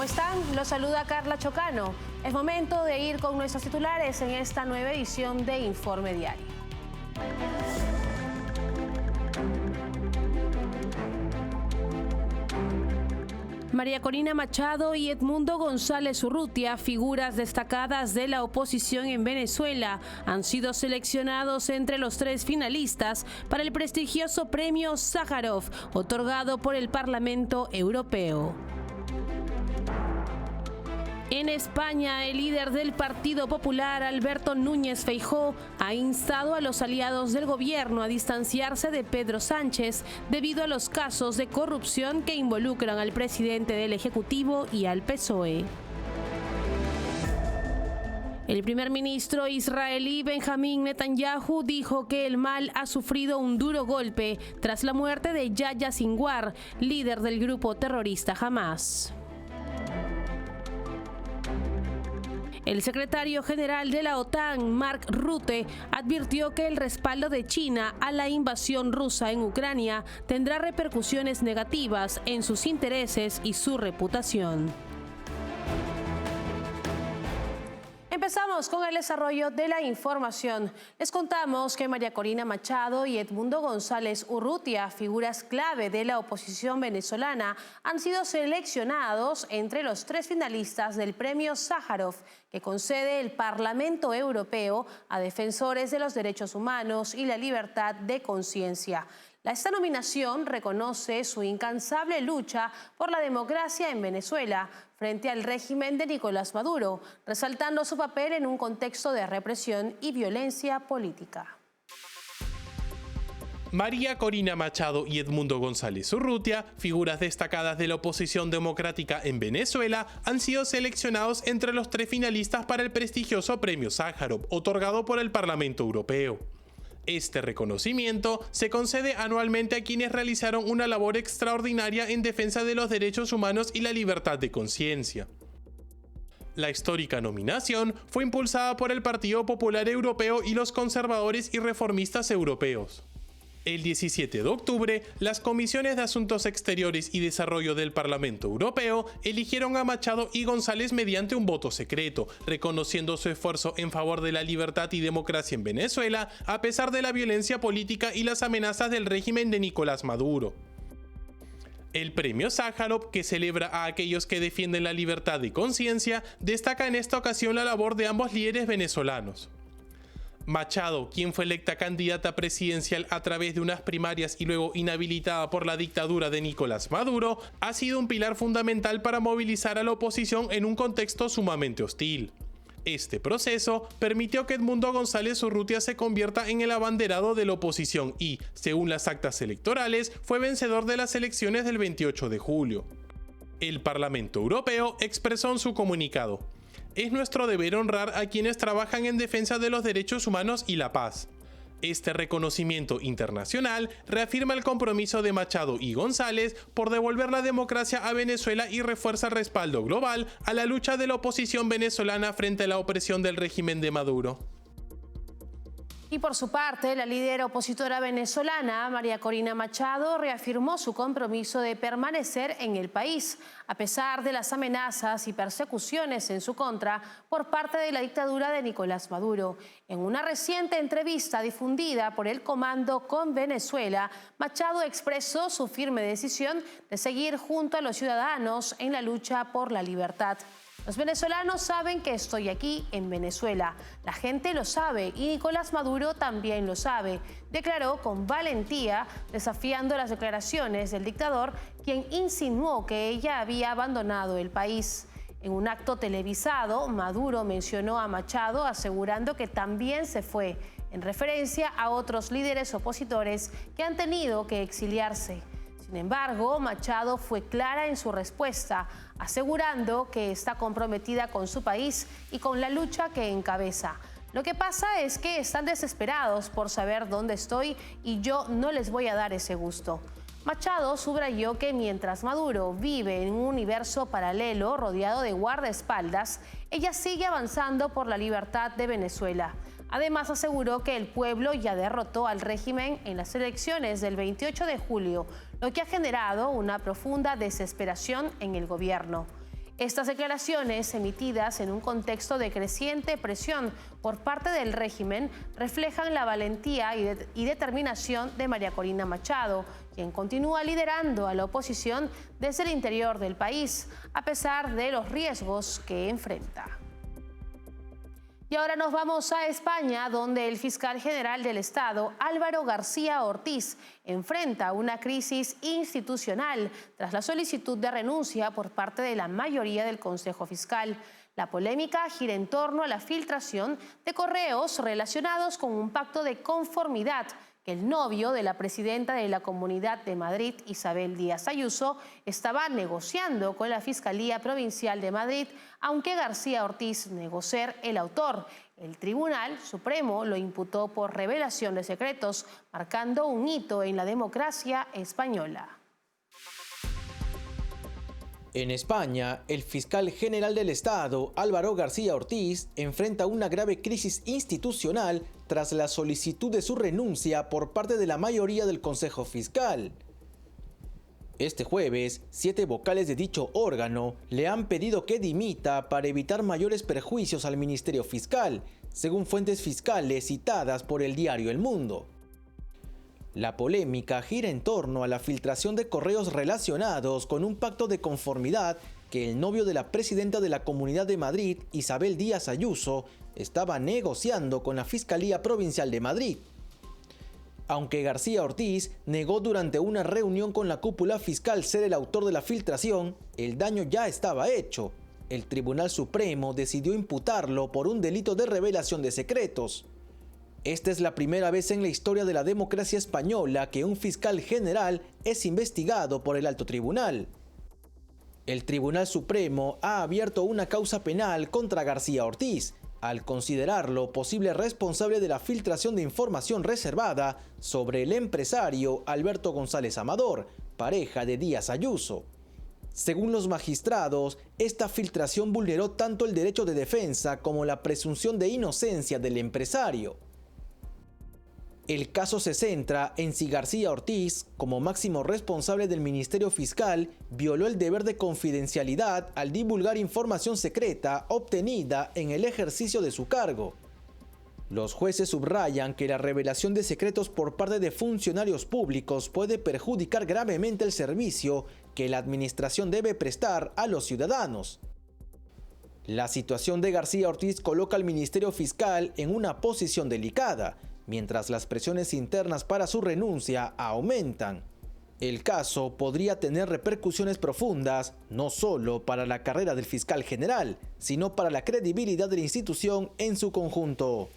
¿Cómo están? Los saluda Carla Chocano. Es momento de ir con nuestros titulares en esta nueva edición de Informe Diario. María Corina Machado y Edmundo González Urrutia, figuras destacadas de la oposición en Venezuela, han sido seleccionados entre los 3 finalistas para el prestigioso premio Sájarov, otorgado por el Parlamento Europeo. En España, el líder del Partido Popular, Alberto Núñez Feijóo, ha instado a los aliados del gobierno a distanciarse de Pedro Sánchez debido a los casos de corrupción que involucran al presidente del Ejecutivo y al PSOE. El primer ministro israelí Benjamín Netanyahu dijo que el mal ha sufrido un duro golpe tras la muerte de Yahya Sinwar, líder del grupo terrorista Hamás. El secretario general de la OTAN, Mark Rutte, advirtió que el respaldo de China a la invasión rusa en Ucrania tendrá repercusiones negativas en sus intereses y su reputación. Empezamos con el desarrollo de la información. Les contamos que María Corina Machado y Edmundo González Urrutia, figuras clave de la oposición venezolana, han sido seleccionados entre los 3 finalistas del premio Sájarov, que concede el Parlamento Europeo a defensores de los derechos humanos y la libertad de conciencia. Esta nominación reconoce su incansable lucha por la democracia en Venezuela frente al régimen de Nicolás Maduro, resaltando su papel en un contexto de represión y violencia política. María Corina Machado y Edmundo González Urrutia, figuras destacadas de la oposición democrática en Venezuela, han sido seleccionados entre los 3 finalistas para el prestigioso premio Sájarov, otorgado por el Parlamento Europeo. Este reconocimiento se concede anualmente a quienes realizaron una labor extraordinaria en defensa de los derechos humanos y la libertad de conciencia. La histórica nominación fue impulsada por el Partido Popular Europeo y los conservadores y reformistas europeos. El 17 de octubre, las comisiones de Asuntos Exteriores y Desarrollo del Parlamento Europeo eligieron a Machado y González mediante un voto secreto, reconociendo su esfuerzo en favor de la libertad y democracia en Venezuela, a pesar de la violencia política y las amenazas del régimen de Nicolás Maduro. El premio Sájarov, que celebra a aquellos que defienden la libertad de conciencia, destaca en esta ocasión la labor de ambos líderes venezolanos. Machado, quien fue electa candidata presidencial a través de unas primarias y luego inhabilitada por la dictadura de Nicolás Maduro, ha sido un pilar fundamental para movilizar a la oposición en un contexto sumamente hostil. Este proceso permitió que Edmundo González Urrutia se convierta en el abanderado de la oposición y, según las actas electorales, fue vencedor de las elecciones del 28 de julio. El Parlamento Europeo expresó en su comunicado: es nuestro deber honrar a quienes trabajan en defensa de los derechos humanos y la paz. Este reconocimiento internacional reafirma el compromiso de Machado y González por devolver la democracia a Venezuela y refuerza el respaldo global a la lucha de la oposición venezolana frente a la opresión del régimen de Maduro. Y por su parte, la líder opositora venezolana, María Corina Machado, reafirmó su compromiso de permanecer en el país, a pesar de las amenazas y persecuciones en su contra por parte de la dictadura de Nicolás Maduro. En una reciente entrevista difundida por el Comando con Venezuela, Machado expresó su firme decisión de seguir junto a los ciudadanos en la lucha por la libertad. Los venezolanos saben que estoy aquí en Venezuela. La gente lo sabe y Nicolás Maduro también lo sabe, declaró con valentía, desafiando las declaraciones del dictador, quien insinuó que ella había abandonado el país. En un acto televisado, Maduro mencionó a Machado asegurando que también se fue, en referencia a otros líderes opositores que han tenido que exiliarse. Sin embargo, Machado fue clara en su respuesta, asegurando que está comprometida con su país y con la lucha que encabeza. Lo que pasa es que están desesperados por saber dónde estoy y yo no les voy a dar ese gusto. Machado subrayó que mientras Maduro vive en un universo paralelo rodeado de guardaespaldas, ella sigue avanzando por la libertad de Venezuela. Además, aseguró que el pueblo ya derrotó al régimen en las elecciones del 28 de julio, lo que ha generado una profunda desesperación en el gobierno. Estas declaraciones, emitidas en un contexto de creciente presión por parte del régimen, reflejan la valentía y determinación de María Corina Machado, quien continúa liderando a la oposición desde el interior del país, a pesar de los riesgos que enfrenta. Y ahora nos vamos a España, donde el fiscal general del Estado, Álvaro García Ortiz, enfrenta una crisis institucional tras la solicitud de renuncia por parte de la mayoría del Consejo Fiscal. La polémica gira en torno a la filtración de correos relacionados con un pacto de conformidad que el novio de la presidenta de la Comunidad de Madrid, Isabel Díaz Ayuso, estaba negociando con la Fiscalía Provincial de Madrid, aunque García Ortiz negó ser el autor. El Tribunal Supremo lo imputó por revelación de secretos, marcando un hito en la democracia española. En España, el fiscal general del Estado, Álvaro García Ortiz, enfrenta una grave crisis institucional tras la solicitud de su renuncia por parte de la mayoría del Consejo Fiscal. Este jueves, 7 vocales de dicho órgano le han pedido que dimita para evitar mayores perjuicios al Ministerio Fiscal, según fuentes fiscales citadas por el diario El Mundo. La polémica gira en torno a la filtración de correos relacionados con un pacto de conformidad que el novio de la presidenta de la Comunidad de Madrid, Isabel Díaz Ayuso, estaba negociando con la Fiscalía Provincial de Madrid. Aunque García Ortiz negó durante una reunión con la cúpula fiscal ser el autor de la filtración, el daño ya estaba hecho. El Tribunal Supremo decidió imputarlo por un delito de revelación de secretos. Esta es la primera vez en la historia de la democracia española que un fiscal general es investigado por el alto tribunal. El Tribunal Supremo ha abierto una causa penal contra García Ortiz, al considerarlo posible responsable de la filtración de información reservada sobre el empresario Alberto González Amador, pareja de Díaz Ayuso. Según los magistrados, esta filtración vulneró tanto el derecho de defensa como la presunción de inocencia del empresario. El caso se centra en si García Ortiz, como máximo responsable del Ministerio Fiscal, violó el deber de confidencialidad al divulgar información secreta obtenida en el ejercicio de su cargo. Los jueces subrayan que la revelación de secretos por parte de funcionarios públicos puede perjudicar gravemente el servicio que la administración debe prestar a los ciudadanos. La situación de García Ortiz coloca al Ministerio Fiscal en una posición delicada, mientras las presiones internas para su renuncia aumentan. El caso podría tener repercusiones profundas, no solo para la carrera del fiscal general, sino para la credibilidad de la institución en su conjunto.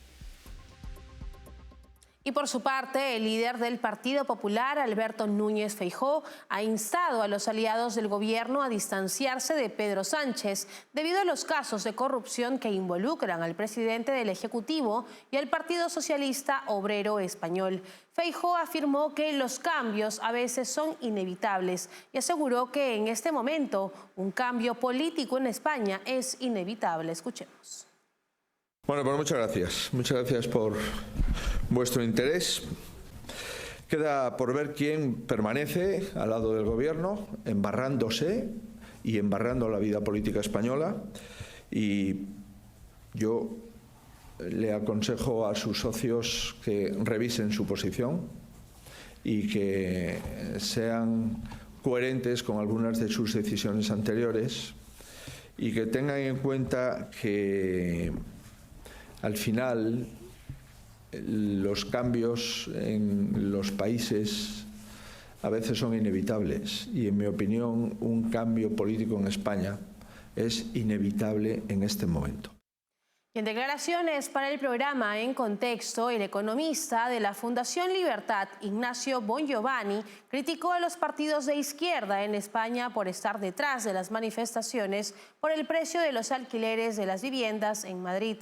Y por su parte, el líder del Partido Popular, Alberto Núñez Feijóo, ha instado a los aliados del gobierno a distanciarse de Pedro Sánchez debido a los casos de corrupción que involucran al presidente del Ejecutivo y al Partido Socialista Obrero Español. Feijóo afirmó que los cambios a veces son inevitables y aseguró que en este momento un cambio político en España es inevitable. Escuchemos. Bueno, pues muchas gracias. Muchas gracias por vuestro interés. Queda por ver quién permanece al lado del gobierno, embarrándose y embarrando la vida política española. Y yo le aconsejo a sus socios que revisen su posición y que sean coherentes con algunas de sus decisiones anteriores y que tengan en cuenta que al final los cambios en los países a veces son inevitables y, en mi opinión, un cambio político en España es inevitable en este momento. Y en declaraciones para el programa En Contexto, el economista de la Fundación Libertad, Ignacio Bongiovanni, criticó a los partidos de izquierda en España por estar detrás de las manifestaciones por el precio de los alquileres de las viviendas en Madrid.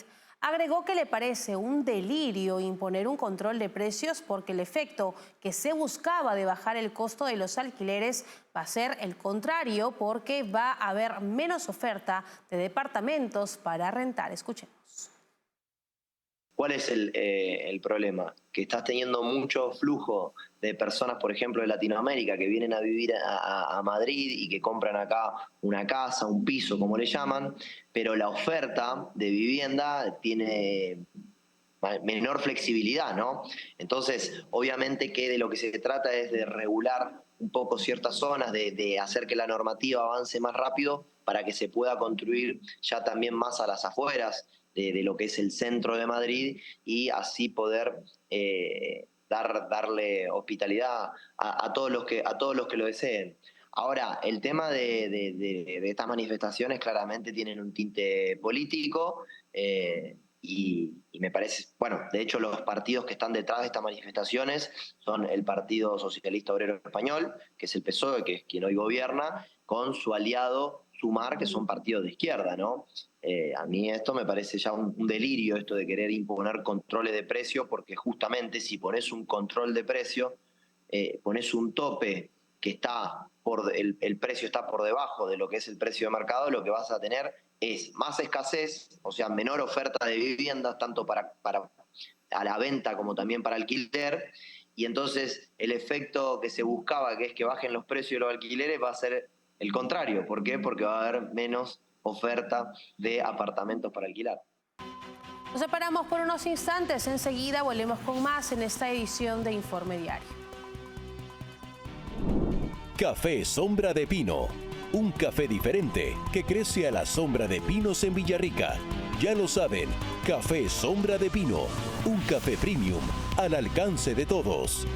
Agregó que le parece un delirio imponer un control de precios porque el efecto que se buscaba de bajar el costo de los alquileres va a ser el contrario porque va a haber menos oferta de departamentos para rentar. Escuchemos. ¿Cuál es el problema? Que estás teniendo mucho flujo de personas, por ejemplo, de Latinoamérica, que vienen a vivir a Madrid y que compran acá una casa, un piso, como le llaman, pero la oferta de vivienda tiene menor flexibilidad, ¿no? Entonces, obviamente que de lo que se trata es de regular un poco ciertas zonas, de hacer que la normativa avance más rápido para que se pueda construir ya también más a las afueras de lo que es el centro de Madrid y así poder darle hospitalidad a todos los que lo deseen. Ahora, el tema de estas manifestaciones claramente tienen un tinte político y me parece, bueno, de hecho los partidos que están detrás de estas manifestaciones son el Partido Socialista Obrero Español, que es el PSOE, que es quien hoy gobierna, con su aliado Sumar, que son partidos de izquierda, ¿no? A mí esto me parece ya un delirio, esto de querer imponer controles de precio, porque justamente si pones un control de precio, pones un tope que está el precio está por debajo de lo que es el precio de mercado, lo que vas a tener es más escasez, o sea, menor oferta de viviendas, tanto para a la venta como también para alquiler, y entonces el efecto que se buscaba, que es que bajen los precios de los alquileres, va a ser el contrario. ¿Por qué? Porque va a haber menos oferta de apartamentos para alquilar. Nos separamos por unos instantes, enseguida volvemos con más en esta edición de Informe Diario. Café Sombra de Pino. Un café diferente que crece a la sombra de pinos en Villarrica. Ya lo saben, Café Sombra de Pino. Un café premium al alcance de todos.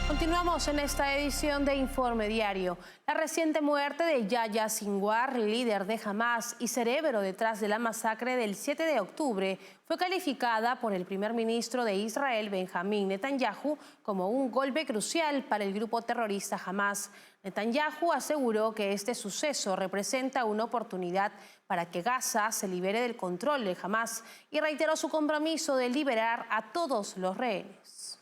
Continuamos en esta edición de Informe Diario. La reciente muerte de Yahya Sinwar, líder de Hamás y cerebro detrás de la masacre del 7 de octubre, fue calificada por el primer ministro de Israel, Benjamín Netanyahu, como un golpe crucial para el grupo terrorista Hamás. Netanyahu aseguró que este suceso representa una oportunidad para que Gaza se libere del control de Hamás y reiteró su compromiso de liberar a todos los rehenes.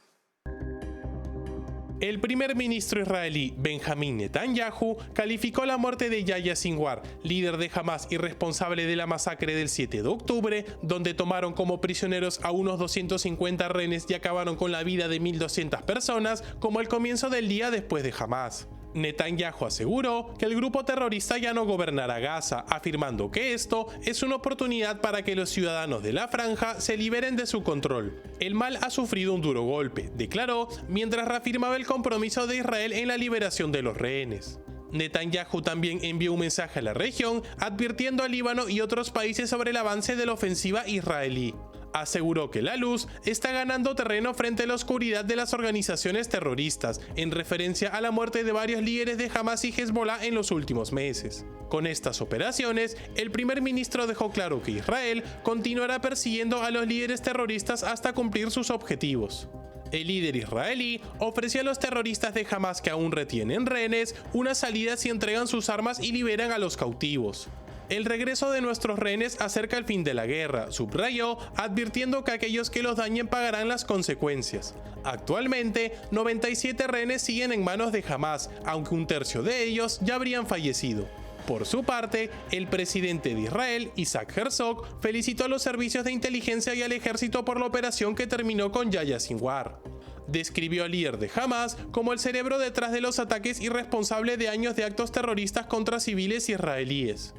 El primer ministro israelí Benjamín Netanyahu calificó la muerte de Yahya Sinwar, líder de Hamás y responsable de la masacre del 7 de octubre, donde tomaron como prisioneros a unos 250 rehenes y acabaron con la vida de 1.200 personas, como el comienzo del día después de Hamás. Netanyahu aseguró que el grupo terrorista ya no gobernará Gaza, afirmando que esto es una oportunidad para que los ciudadanos de la franja se liberen de su control. El mal ha sufrido un duro golpe, declaró, mientras reafirmaba el compromiso de Israel en la liberación de los rehenes. Netanyahu también envió un mensaje a la región advirtiendo a Líbano y otros países sobre el avance de la ofensiva israelí. Aseguró que la luz está ganando terreno frente a la oscuridad de las organizaciones terroristas, en referencia a la muerte de varios líderes de Hamás y Hezbollah en los últimos meses. Con estas operaciones, el primer ministro dejó claro que Israel continuará persiguiendo a los líderes terroristas hasta cumplir sus objetivos. El líder israelí ofreció a los terroristas de Hamás que aún retienen rehenes una salida si entregan sus armas y liberan a los cautivos. El regreso de nuestros rehenes acerca el fin de la guerra, subrayó, advirtiendo que aquellos que los dañen pagarán las consecuencias. Actualmente, 97 rehenes siguen en manos de Hamás, aunque un tercio de ellos ya habrían fallecido. Por su parte, el presidente de Israel, Isaac Herzog, felicitó a los servicios de inteligencia y al ejército por la operación que terminó con Yahya Sinwar. Describió al líder de Hamás como el cerebro detrás de los ataques y responsable de años de actos terroristas contra civiles israelíes.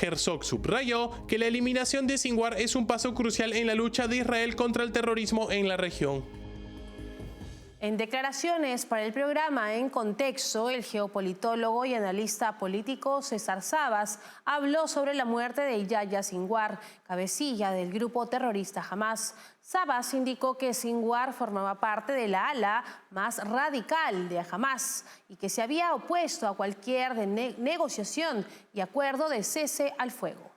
Herzog subrayó que la eliminación de Sinwar es un paso crucial en la lucha de Israel contra el terrorismo en la región. En declaraciones para el programa En Contexto, el geopolitólogo y analista político César Sabas habló sobre la muerte de Yahya Sinwar, cabecilla del grupo terrorista Hamás. Sabas indicó que Sinwar formaba parte de la ala más radical de Hamás y que se había opuesto a cualquier negociación y acuerdo de cese al fuego.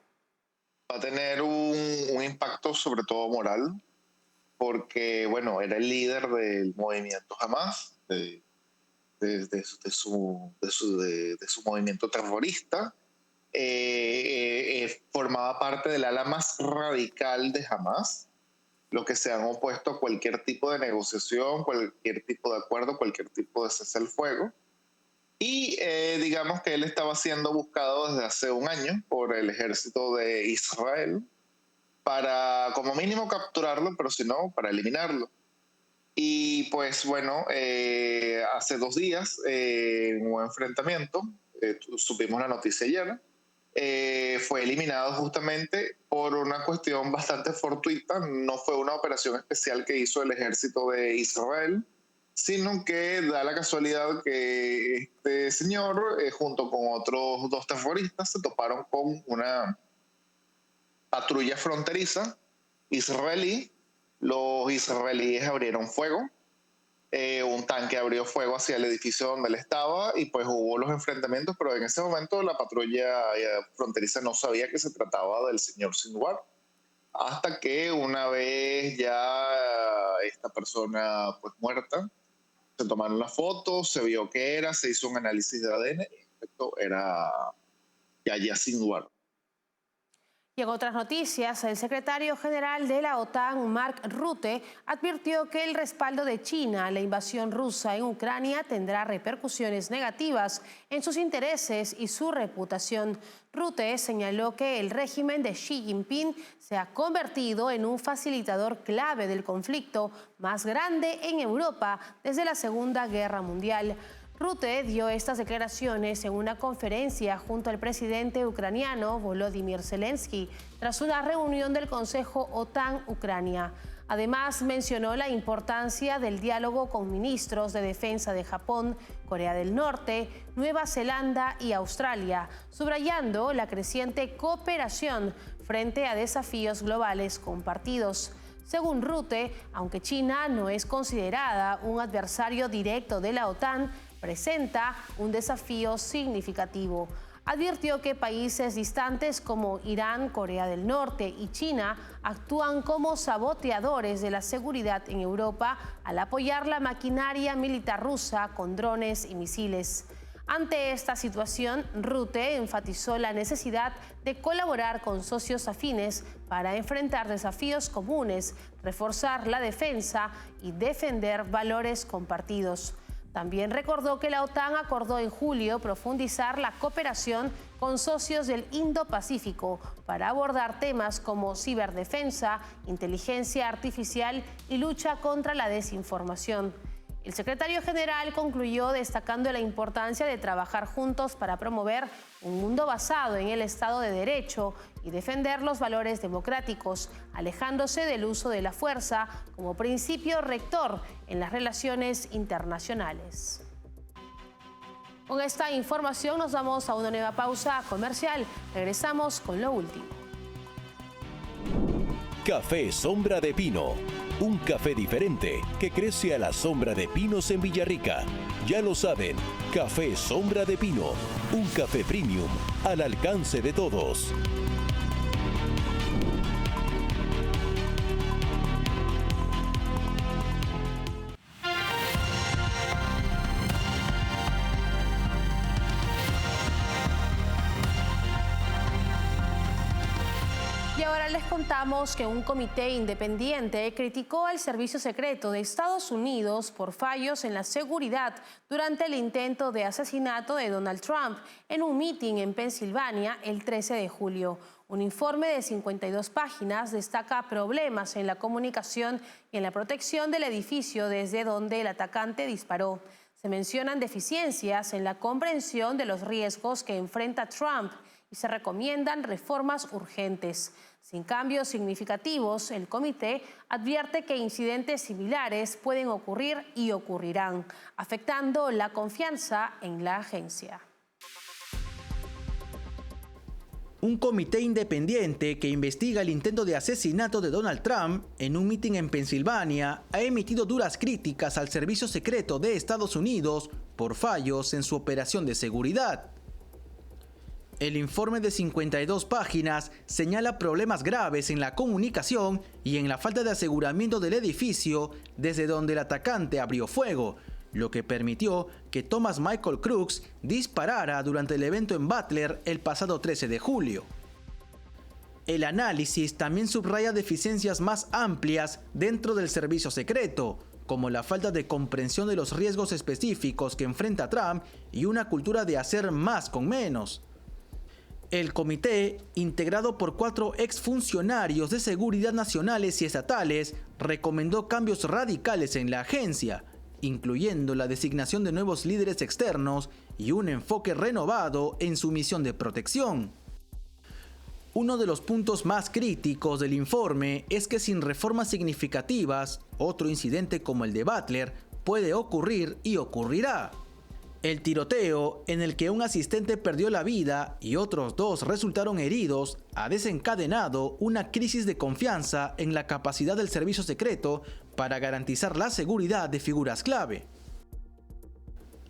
Va a tener un impacto sobre todo moral, porque bueno, era el líder del movimiento Hamás, de su movimiento terrorista, formaba parte del ala más radical de Hamas, los que se han opuesto a cualquier tipo de negociación, cualquier tipo de acuerdo, cualquier tipo de cese al fuego. Y digamos que él estaba siendo buscado desde hace un año por el ejército de Israel para como mínimo capturarlo, pero si no, para eliminarlo. Y pues bueno, hace 2 días, en un enfrentamiento, supimos la noticia ayer, fue eliminado justamente por una cuestión bastante fortuita. No fue una operación especial que hizo el ejército de Israel, sino que da la casualidad que este señor, junto con otros 2 terroristas, se toparon con una patrulla fronteriza israelí. Los israelíes abrieron fuego, un tanque abrió fuego hacia el edificio donde él estaba y pues hubo los enfrentamientos, pero en ese momento la patrulla fronteriza no sabía que se trataba del señor Sinwar, hasta que una vez ya esta persona pues muerta, se tomaron las fotos, se vio que era, se hizo un análisis de ADN y esto era Yahya Sinwar. Y en otras noticias, el secretario general de la OTAN, Mark Rutte, advirtió que el respaldo de China a la invasión rusa en Ucrania tendrá repercusiones negativas en sus intereses y su reputación. Rutte señaló que el régimen de Xi Jinping se ha convertido en un facilitador clave del conflicto más grande en Europa desde la Segunda Guerra Mundial. Rutte dio estas declaraciones en una conferencia junto al presidente ucraniano Volodymyr Zelensky tras una reunión del Consejo OTAN-Ucrania. Además, mencionó la importancia del diálogo con ministros de defensa de Japón, Corea del Norte, Nueva Zelanda y Australia, subrayando la creciente cooperación frente a desafíos globales compartidos. Según Rutte, aunque China no es considerada un adversario directo de la OTAN, presenta un desafío significativo. Advirtió que países distantes como Irán, Corea del Norte y China actúan como saboteadores de la seguridad en Europa al apoyar la maquinaria militar rusa con drones y misiles. Ante esta situación, Rutte enfatizó la necesidad de colaborar con socios afines para enfrentar desafíos comunes, reforzar la defensa y defender valores compartidos. También recordó que la OTAN acordó en julio profundizar la cooperación con socios del Indo-Pacífico para abordar temas como ciberdefensa, inteligencia artificial y lucha contra la desinformación. El secretario general concluyó destacando la importancia de trabajar juntos para promover un mundo basado en el Estado de Derecho y defender los valores democráticos, alejándose del uso de la fuerza como principio rector en las relaciones internacionales. Con esta información nos vamos a una nueva pausa comercial. Regresamos con lo último. Café Sombra de Pino. Un café diferente que crece a la sombra de pinos en Villarrica. Ya lo saben, Café Sombra de Pino. Un café premium al alcance de todos. Y ahora les contamos que un comité independiente criticó al Servicio Secreto de Estados Unidos por fallos en la seguridad durante el intento de asesinato de Donald Trump en un mitin en Pensilvania el 13 de julio. Un informe de 52 páginas destaca problemas en la comunicación y en la protección del edificio desde donde el atacante disparó. Se mencionan deficiencias en la comprensión de los riesgos que enfrenta Trump y se recomiendan reformas urgentes. Sin cambios significativos, el comité advierte que incidentes similares pueden ocurrir y ocurrirán, afectando la confianza en la agencia. Un comité independiente que investiga el intento de asesinato de Donald Trump en un mitin en Pensilvania ha emitido duras críticas al Servicio Secreto de Estados Unidos por fallos en su operación de seguridad. El informe de 52 páginas señala problemas graves en la comunicación y en la falta de aseguramiento del edificio desde donde el atacante abrió fuego. lo que permitió que Thomas Michael Crooks disparara durante el evento en Butler el pasado 13 de julio. El análisis también subraya deficiencias más amplias dentro del servicio secreto, como la falta de comprensión de los riesgos específicos que enfrenta Trump y una cultura de hacer más con menos. El comité, integrado por 4 exfuncionarios de seguridad nacionales y estatales, recomendó cambios radicales en la agencia, incluyendo la designación de nuevos líderes externos y un enfoque renovado en su misión de protección. Uno de los puntos más críticos del informe es que sin reformas significativas, otro incidente como el de Butler puede ocurrir y ocurrirá. El tiroteo, en el que un asistente perdió la vida y otros 2 resultaron heridos, ha desencadenado una crisis de confianza en la capacidad del servicio secreto para garantizar la seguridad de figuras clave.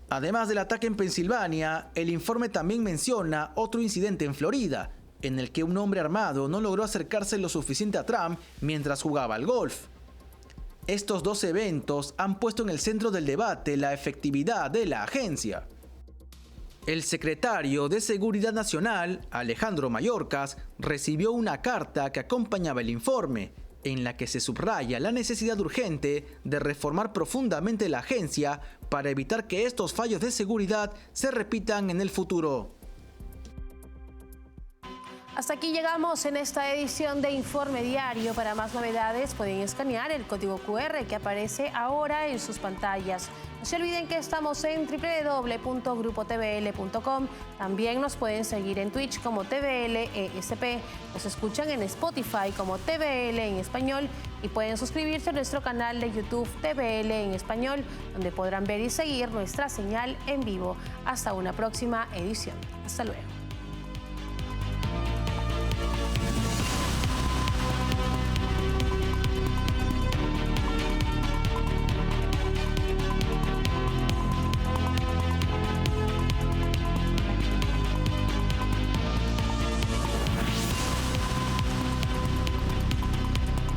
Además del ataque en Pensilvania, el informe también menciona otro incidente en Florida, en el que un hombre armado no logró acercarse lo suficiente a Trump mientras jugaba al golf. Estos 2 eventos han puesto en el centro del debate la efectividad de la agencia. El secretario de Seguridad Nacional, Alejandro Mayorkas, recibió una carta que acompañaba el informe, en la que se subraya la necesidad urgente de reformar profundamente la agencia para evitar que estos fallos de seguridad se repitan en el futuro. Hasta aquí llegamos en esta edición de Informe Diario. Para más novedades pueden escanear el código QR que aparece ahora en sus pantallas. No se olviden que estamos en www.grupotvl.com. También nos pueden seguir en Twitch como TVL-ESP. Nos escuchan en Spotify como TVL en español y pueden suscribirse a nuestro canal de YouTube TVL en español, donde podrán ver y seguir nuestra señal en vivo. Hasta una próxima edición. Hasta luego.